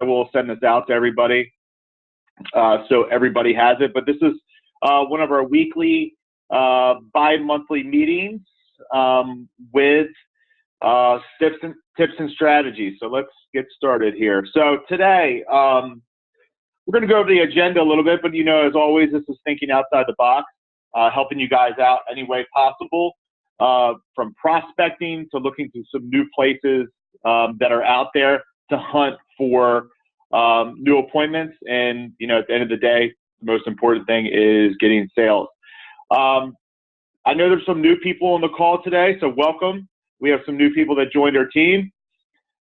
will send this out to everybody so everybody has it. But this is one of our weekly bi-monthly meetings with tips and strategies. So let's get started here. So today, we're going to go over the agenda a little bit, but as always, this is thinking outside the box, helping you guys out any way possible, from prospecting to looking to some new places that are out there to hunt for new appointments. And, at the end of the day, the most important thing is getting sales. I know there's some new people on the call today, so welcome. We have some new people that joined our team.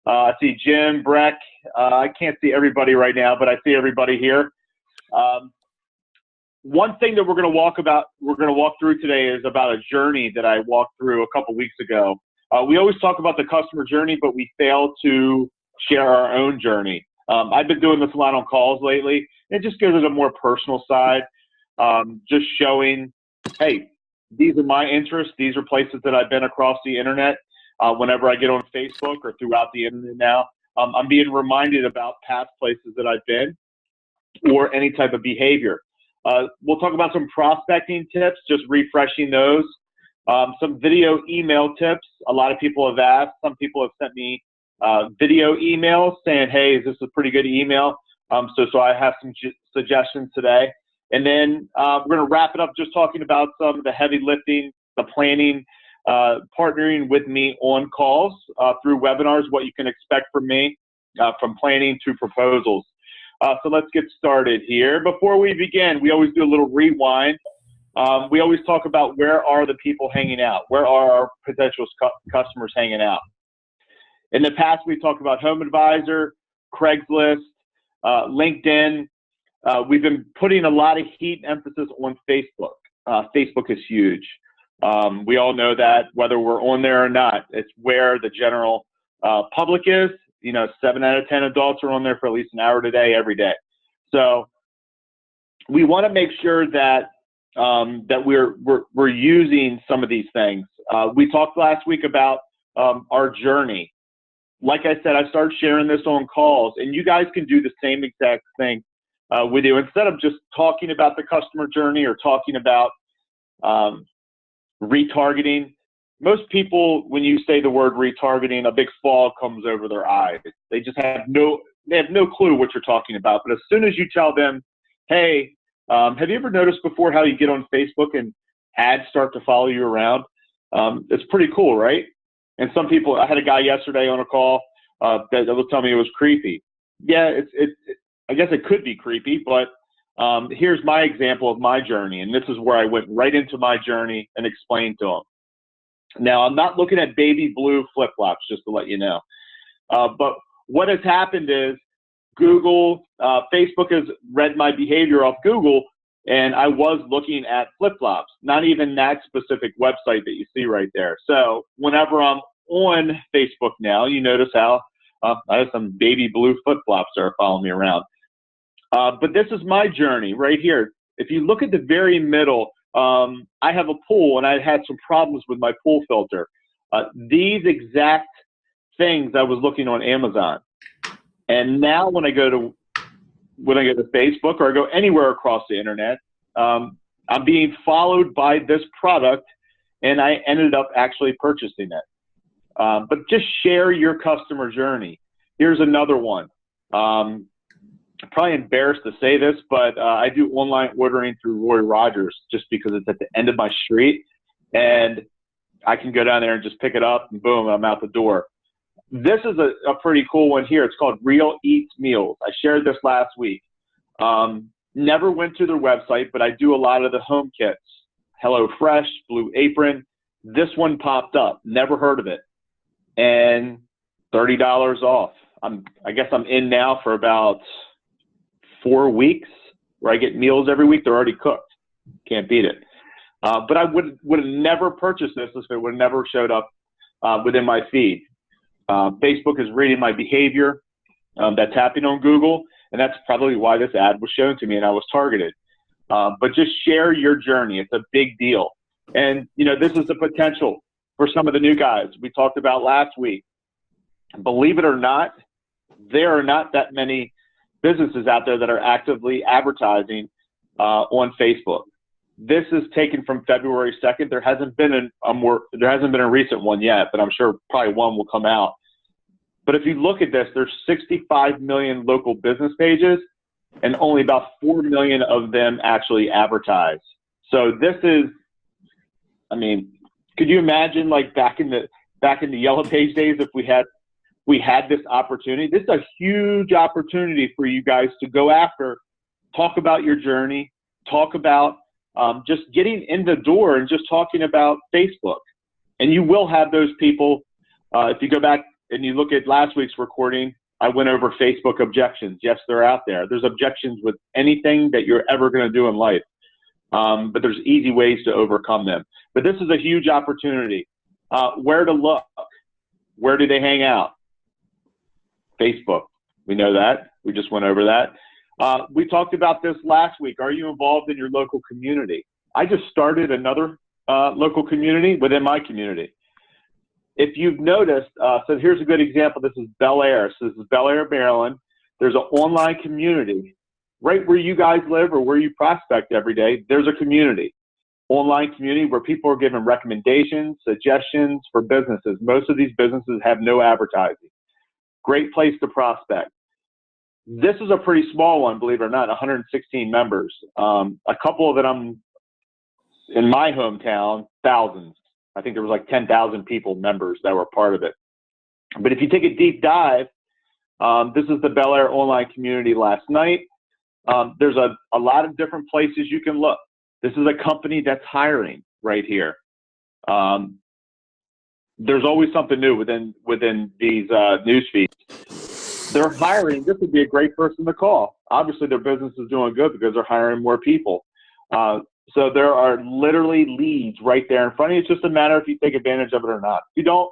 I see Jim, Breck. I can't see everybody right now, but I see everybody here. One thing that we're going to walk through today is about a journey that I walked through a couple weeks ago. We always talk about the customer journey, but we fail to share our own journey. I've been doing this a lot on calls lately. It just gives it a more personal side, just showing, hey, these are my interests. These are places that I've been across the internet. Whenever I get on Facebook or throughout the internet now, I'm being reminded about past places that I've been or any type of behavior. We'll talk about some prospecting tips, just refreshing those. Some video email tips. A lot of people have asked. Some people have sent me video emails saying, hey, is this a pretty good email? So I have some suggestions today. And then we're going to wrap it up just talking about some of the heavy lifting, the planning, partnering with me on calls through webinars, what you can expect from me, from planning to proposals. So let's get started here. Before we begin, we always do a little rewind. We always talk about where are the people hanging out? Where are our potential customers hanging out? In the past, we talked about HomeAdvisor, Craigslist, LinkedIn. We've been putting a lot of heat and emphasis on Facebook. Facebook is huge. We all know that whether we're on there or not, it's where the general public is. 7 out of 10 adults are on there for at least an hour today, every day. So we want to make sure that that we're using some of these things. We talked last week about our journey. Like I said, I started sharing this on calls, and you guys can do the same exact thing with you. Instead of just talking about the customer journey or talking about retargeting. Most people, when you say the word retargeting, a big fog comes over their eyes. They just have no clue what you're talking about. But as soon as you tell them, hey, have you ever noticed before how you get on Facebook and ads start to follow you around? It's pretty cool, right? And some people, I had a guy yesterday on a call that was telling me it was creepy. Yeah, I guess it could be creepy, but here's my example of my journey, and this is where I went right into my journey and explained to them. Now, I'm not looking at baby blue flip-flops, just to let you know. But what has happened is Facebook has read my behavior off Google, and I was looking at flip-flops, not even that specific website that you see right there. So whenever I'm on Facebook now, you notice how I have some baby blue flip-flops that are following me around. But this is my journey right here. If you look at the very middle, I have a pool, and I had some problems with my pool filter. These exact things I was looking on Amazon. And now when I go to Facebook or I go anywhere across the internet, I'm being followed by this product, and I ended up actually purchasing it. But just share your customer journey. Here's another one. Probably embarrassed to say this, but I do online ordering through Roy Rogers just because it's at the end of my street, and I can go down there and just pick it up, and boom, I'm out the door. This is a pretty cool one here. It's called Real Eats Meals. I shared this last week. Never went to their website, but I do a lot of the home kits. HelloFresh, Blue Apron. This one popped up. Never heard of it. And $30 off. I guess I'm in now for about 4 weeks where I get meals every week. They're already cooked. Can't beat it. But I would have never purchased this if it would have never showed up within my feed. Facebook is reading my behavior. That's happening on Google, and that's probably why this ad was shown to me and I was targeted. But just share your journey. It's a big deal. And, this is the potential for some of the new guys we talked about last week. Believe it or not, there are not that many businesses out there that are actively advertising on Facebook. This is taken from February 2nd. There hasn't been a recent one yet, but I'm sure probably one will come out. But if you look at this, there's 65 million local business pages, and only about 4 million of them actually advertise. So this is, I mean, could you imagine like back in the Yellow Page days if we had this opportunity? This is a huge opportunity for you guys to go after, talk about your journey, talk about just getting in the door and just talking about Facebook. And you will have those people. If you go back and you look at last week's recording, I went over Facebook objections. Yes, they're out there. There's objections with anything that you're ever going to do in life. But there's easy ways to overcome them. But this is a huge opportunity. Where to look? Where do they hang out? Facebook. We know that. We just went over that. We talked about this last week. Are you involved in your local community? I just started another local community within my community. If you've noticed, so here's a good example. This is Bel Air. So this is Bel Air, Maryland. There's an online community. Right where you guys live or where you prospect every day, there's a community. Online community where people are giving recommendations, suggestions for businesses. Most of these businesses have no advertising. Great place to prospect. This is a pretty small one, believe it or not, 116 members. A couple of them in my hometown, thousands. I think there was like 10,000 members that were part of it. But if you take a deep dive, this is the Bel Air online community last night. There's a lot of different places you can look. This is a company that's hiring right here. There's always something new within these news feeds. They're hiring. This would be a great person to call. Obviously, their business is doing good because they're hiring more people. So there are literally leads right there in front of you. It's just a matter if you take advantage of it or not. If you don't,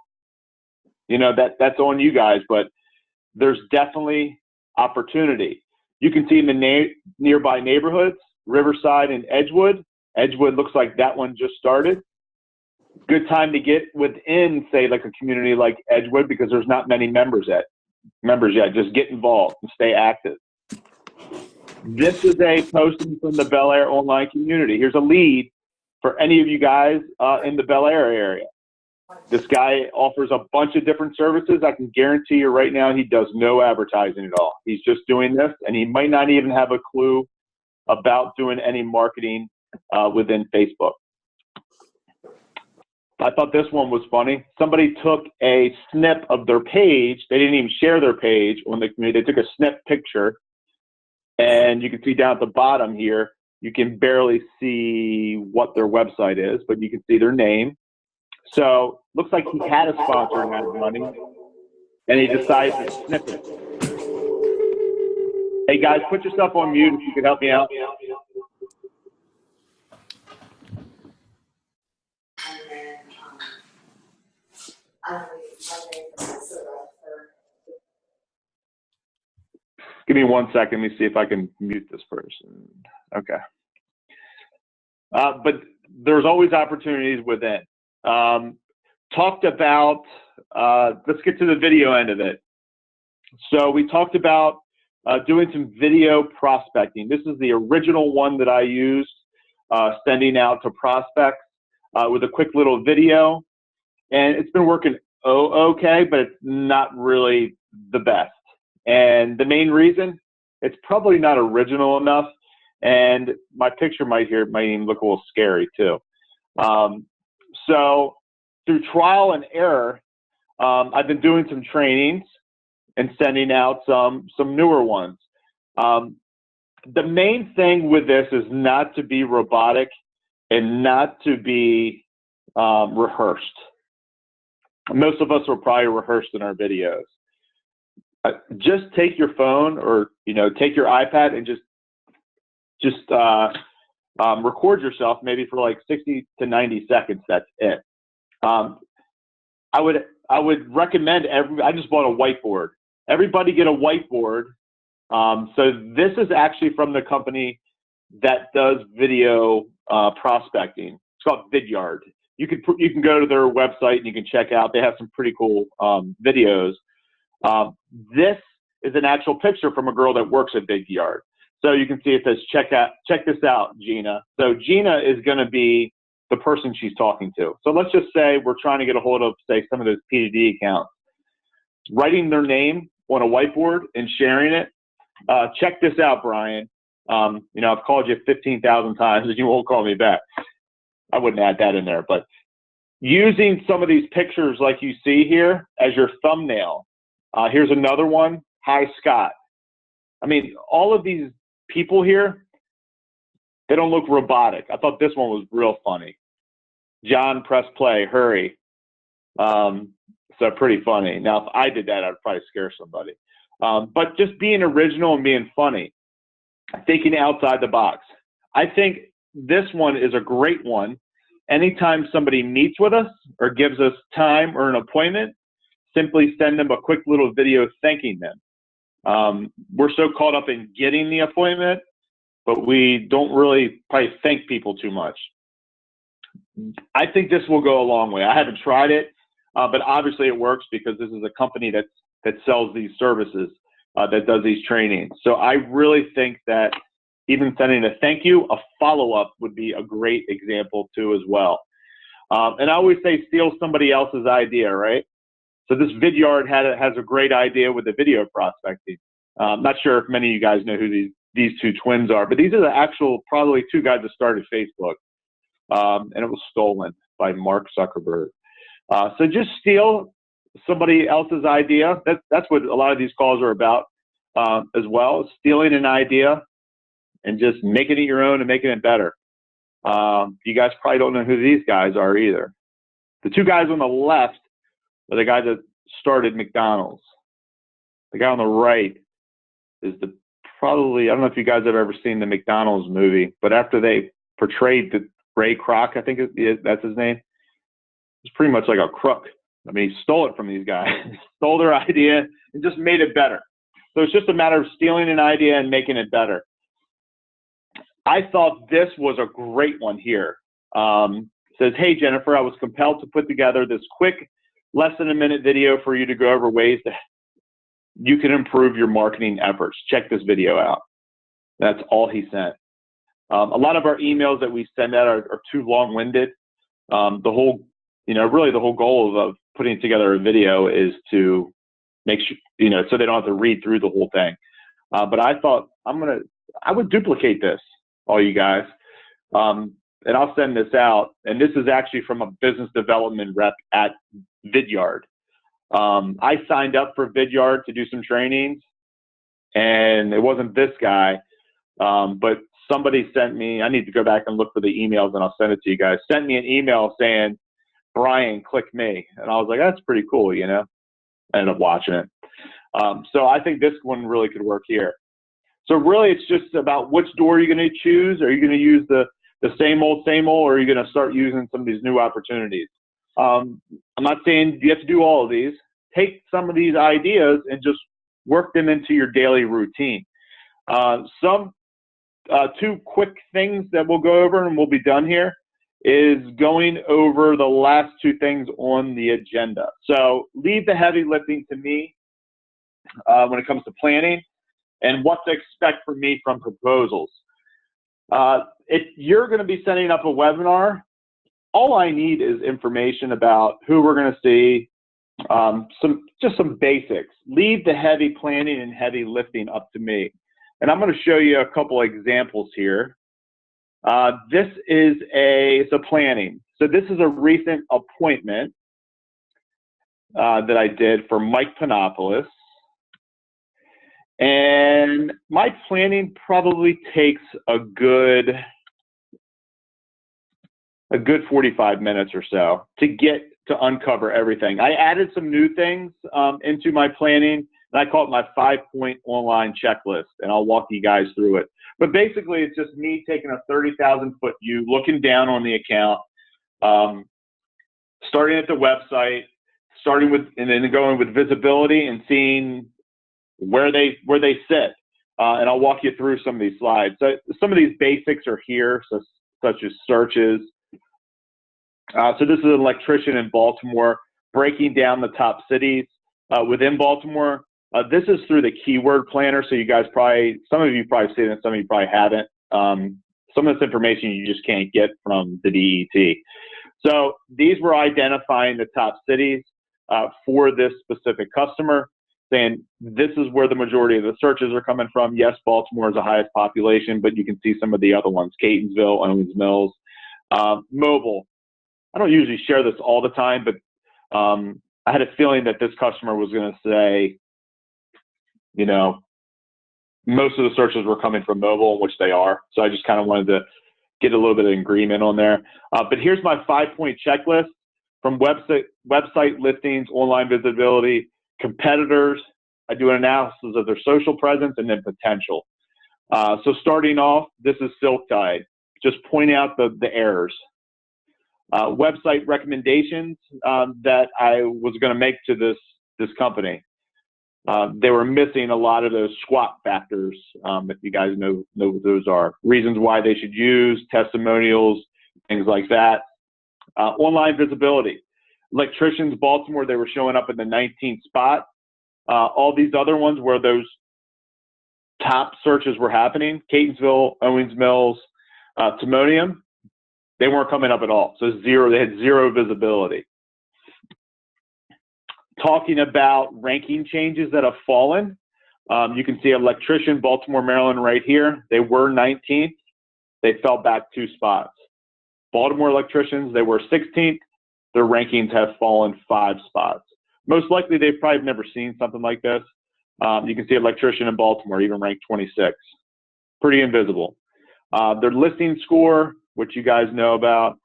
you know, that's on you guys. But there's definitely opportunity. You can see them in nearby neighborhoods, Riverside and Edgewood. Edgewood looks like that one just started. Good time to get within, say, like a community like Edgewood because there's not many members yet. Just get involved and stay active. This is a posting from the Bel Air online community. Here's a lead for any of you guys in the Bel Air area. This guy offers a bunch of different services. I can guarantee you right now he does no advertising at all. He's just doing this, and he might not even have a clue about doing any marketing within Facebook. I thought this one was funny. Somebody took a snip of their page. They didn't even share their page on the community. They took a snip picture, and you can see down at the bottom here, you can barely see what their website is, but you can see their name. So looks like he had a sponsor and had money, and he decided to snip it. Hey guys, put yourself on mute if you could help me out. Give me 1 second. Let me see if I can mute this person. Okay. But there's always opportunities within. Talked about, let's get to the video end of it. So we talked about doing some video prospecting. This is the original one that I used, sending out to prospects with a quick little video. And it's been working okay, but it's not really the best. And the main reason, it's probably not original enough. And my picture might even look a little scary too. So through trial and error, I've been doing some trainings and sending out some newer ones. The main thing with this is not to be robotic and not to be rehearsed. Most of us are probably rehearsed in our videos. Just take your phone or, you know, take your iPad and just record yourself maybe for like 60 to 90 seconds. That's it. I would recommend I just bought a whiteboard. Everybody get a whiteboard. So this is actually from the company that does video prospecting. It's called Vidyard. You can go to their website and you can check out. They have some pretty cool videos. This is an actual picture from a girl that works at Vidyard. So you can see it says, check this out, Gina. So Gina is going to be the person she's talking to. So let's just say we're trying to get a hold of, say, some of those PDD accounts. Writing their name on a whiteboard and sharing it. Check this out, Brian. I've called you 15,000 times and you won't call me back. I wouldn't add that in there, but using some of these pictures like you see here as your thumbnail. Here's another one. Hi, Scott. I mean, all of these people here, they don't look robotic. I thought this one was real funny. John, press play, hurry. So pretty funny. Now, if I did that, I'd probably scare somebody. But just being original and being funny, thinking outside the box. I think this one is a great one. Anytime somebody meets with us or gives us time or an appointment, simply send them a quick little video thanking them. We're so caught up in getting the appointment, but we don't really probably thank people too much. I think this will go a long way. I haven't tried it, but obviously it works because this is a company that sells these services, that does these trainings. So I really think that even sending a thank you, a follow-up would be a great example too as well. And I always say steal somebody else's idea, right? So this Vidyard has a great idea with the video prospecting. I'm not sure if many of you guys know who these two twins are, but these are the actual probably two guys that started Facebook. And it was stolen by Mark Zuckerberg. So just steal somebody else's idea. That's what a lot of these calls are about as well, stealing an idea and just making it your own and making it better. You guys probably don't know who these guys are either. The two guys on the left are the guy that started McDonald's. The guy on the right is I don't know if you guys have ever seen the McDonald's movie, but after they portrayed the Ray Kroc, I think that's his name, it's pretty much like a crook. I mean, he stole it from these guys, stole their idea and just made it better. So it's just a matter of stealing an idea and making it better. I thought this was a great one here. Says, hey, Jennifer, I was compelled to put together this quick, less than a minute video for you to go over ways that you can improve your marketing efforts. Check this video out. That's all he sent. A lot of our emails that we send out are too long-winded. Really the whole goal of putting together a video is to make sure, so they don't have to read through the whole thing. But I thought I would duplicate this, all you guys, and I'll send this out. And this is actually from a business development rep at Vidyard. I signed up for Vidyard to do some trainings, and it wasn't this guy, but somebody sent me, I need to go back and look for the emails and I'll send it to you guys, sent me an email saying, Brian, click me. And I was like, that's pretty cool, I ended up watching it. So I think this one really could work here. So really it's just about which door you're going to choose. Are you going to use the same old, or are you going to start using some of these new opportunities? I'm not saying you have to do all of these. Take some of these ideas and just work them into your daily routine. Two quick things that we'll go over and we'll be done here is going over the last two things on the agenda. So leave the heavy lifting to me when it comes to planning and what to expect from me from proposals. If you're going to be setting up a webinar, all I need is information about who we're going to see, just some basics. Leave the heavy planning and heavy lifting up to me. And I'm going to show you a couple examples here. This is a planning. So this is a recent appointment that I did for Mike Panopoulos. And my planning probably takes a good 45 minutes or so to uncover everything. I added some new things into my planning, and I call it my 5-point online checklist, and I'll walk you guys through it. But basically, it's just me taking a 30,000-foot view, looking down on the account, starting at the website, and then going with visibility and seeing where they sit. And I'll walk you through some of these slides. So some of these basics are here, such as searches. So this is an electrician in Baltimore, breaking down the top cities within Baltimore. This is through the keyword planner, so you guys some of you probably seen it, some of you probably haven't. Some of this information you just can't get from the DET. So these were identifying the top cities for this specific customer, saying this is where the majority of the searches are coming from. Yes, Baltimore is the highest population, but you can see some of the other ones, Catonsville, Owings Mills, mobile. I don't usually share this all the time, but I had a feeling that this customer was going to say, you know, most of the searches were coming from mobile, which they are. So I just kind of wanted to get a little bit of agreement on there. But here's my 5-point checklist from website listings, online visibility, competitors. I do an analysis of their social presence and then potential. So starting off, this is Silk Tide. Just point out the errors. Website recommendations that I was going to make to this company. They were missing a lot of those SWOT factors, if you guys know what those are. Reasons why they should use, testimonials, things like that. Online visibility. Electricians, Baltimore, they were showing up in the 19th spot. All these other ones where those top searches were happening, Catonsville, Owings Mills, Timonium, they weren't coming up at all. So zero, they had zero visibility. Talking about ranking changes that have fallen, you can see electrician, Baltimore, Maryland right here. They were 19th. They fell back 2 spots. Baltimore electricians, they were 16th. Their rankings have fallen 5 spots. Most likely, they've probably never seen something like this. You can see electrician in Baltimore, even ranked 26. Pretty invisible. Their listing score, which you guys know about,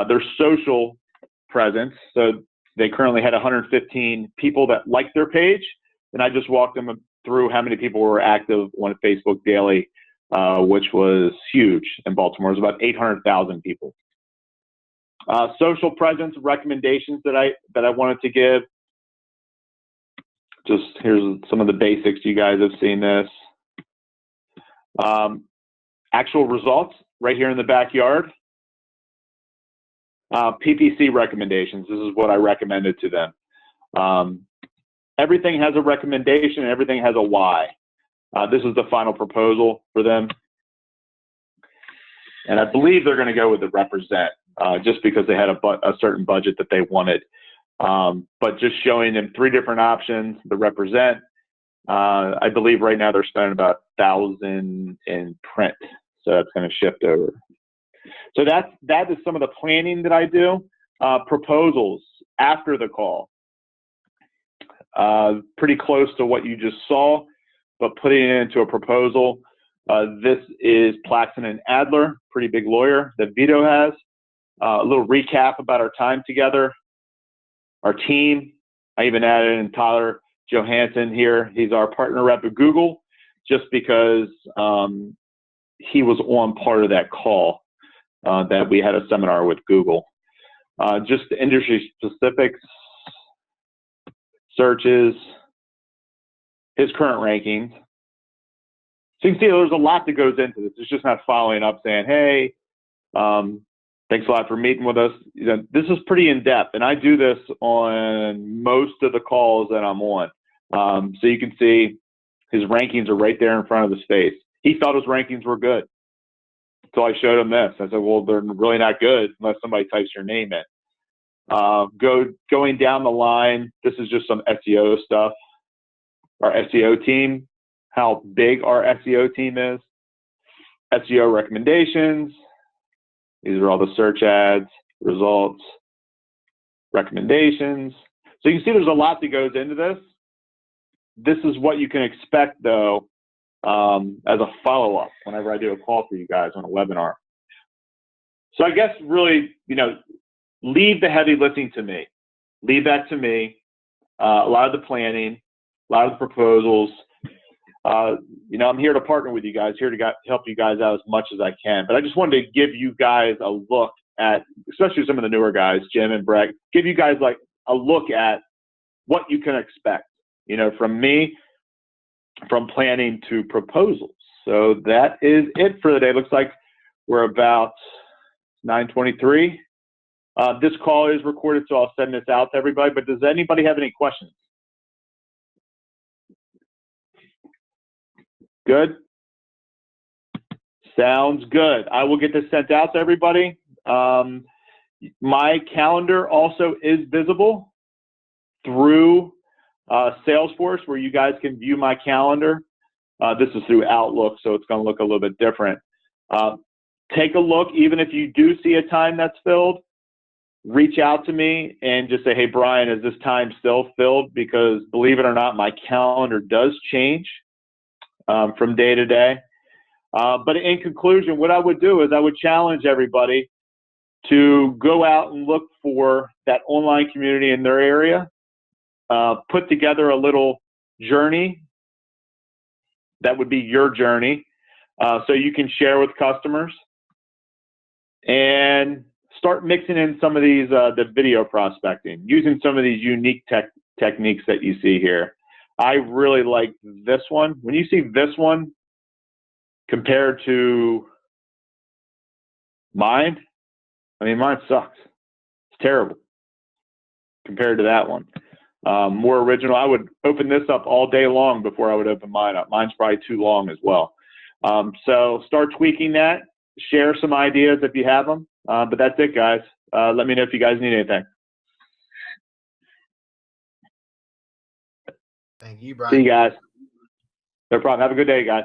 their social presence. So they currently had 115 people that liked their page, and I just walked them through how many people were active on Facebook daily, which was huge in Baltimore. It was about 800,000 people. Social presence recommendations that I wanted to give. Just here's some of the basics. You guys have seen this. Actual results right here in the backyard. PPC recommendations. This is what I recommended to them. Everything has a recommendation and everything has a why. This is the final proposal for them. And I believe they're going to go with the represent just because they had a certain budget that they wanted. But just showing them 3 different options, the represent. I believe right now they're spending about 1,000 in print. So that's going to shift over. So that is some of the planning that I do. Proposals after the call. Pretty close to what you just saw, but putting it into a proposal. This is Plaxton and Adler, pretty big lawyer that Vito has. A little recap about our time together, our team. I even added in Tyler Johansson here. He's our partner rep at Google, just because he was on part of that call that we had a seminar with Google. Just the industry specifics, searches, his current rankings. So you can see there's a lot that goes into this. It's just not following up saying, hey, thanks a lot for meeting with us. You know, this is pretty in-depth, and I do this on most of the calls that I'm on. So you can see his rankings are right there in front of his face. He felt his rankings were good. So I showed him this. I said, well, they're really not good unless somebody types your name in. Going down the line, this is just some SEO stuff. Our SEO team, how big our SEO team is. SEO recommendations. These are all the search ads, results, recommendations. So you can see there's a lot that goes into this. This is what you can expect, though, as a follow-up whenever I do a call for you guys on a webinar. So I guess really, you know, leave the heavy lifting to me. Leave that to me. A lot of the planning, a lot of the proposals. You know, I'm here to partner with you guys, here to help you guys out as much as I can. But I just wanted to give you guys a look at, especially some of the newer guys, Jim and Brett, give you guys like a look at what you can expect, you know, from me, from planning to proposals. So that is it for the day. Looks like we're about 9:23. This call is recorded, so I'll send this out to everybody. But does anybody have any questions? Good? Sounds good. I will get this sent out to everybody. My calendar also is visible through Salesforce, where you guys can view my calendar. This is through Outlook, so it's going to look a little bit different. Take a look. Even if you do see a time that's filled, reach out to me and just say, hey, Brian, is this time still filled? Because believe it or not, my calendar does change from day to day. But in conclusion, what I would do is I would challenge everybody to go out and look for that online community in their area, put together a little journey that would be your journey, so you can share with customers, and start mixing in some of these the video prospecting, using some of these unique techniques that you see here. I really like this one. When you see this one compared to mine, I mean, mine sucks. It's terrible compared to that one. More original. I would open this up all day long before I would open mine up. Mine's probably too long as well. So start tweaking that. Share some ideas if you have them. But that's it, guys. Let me know if you guys need anything. Thank you, Brian. See you guys. No problem. Have a good day, guys.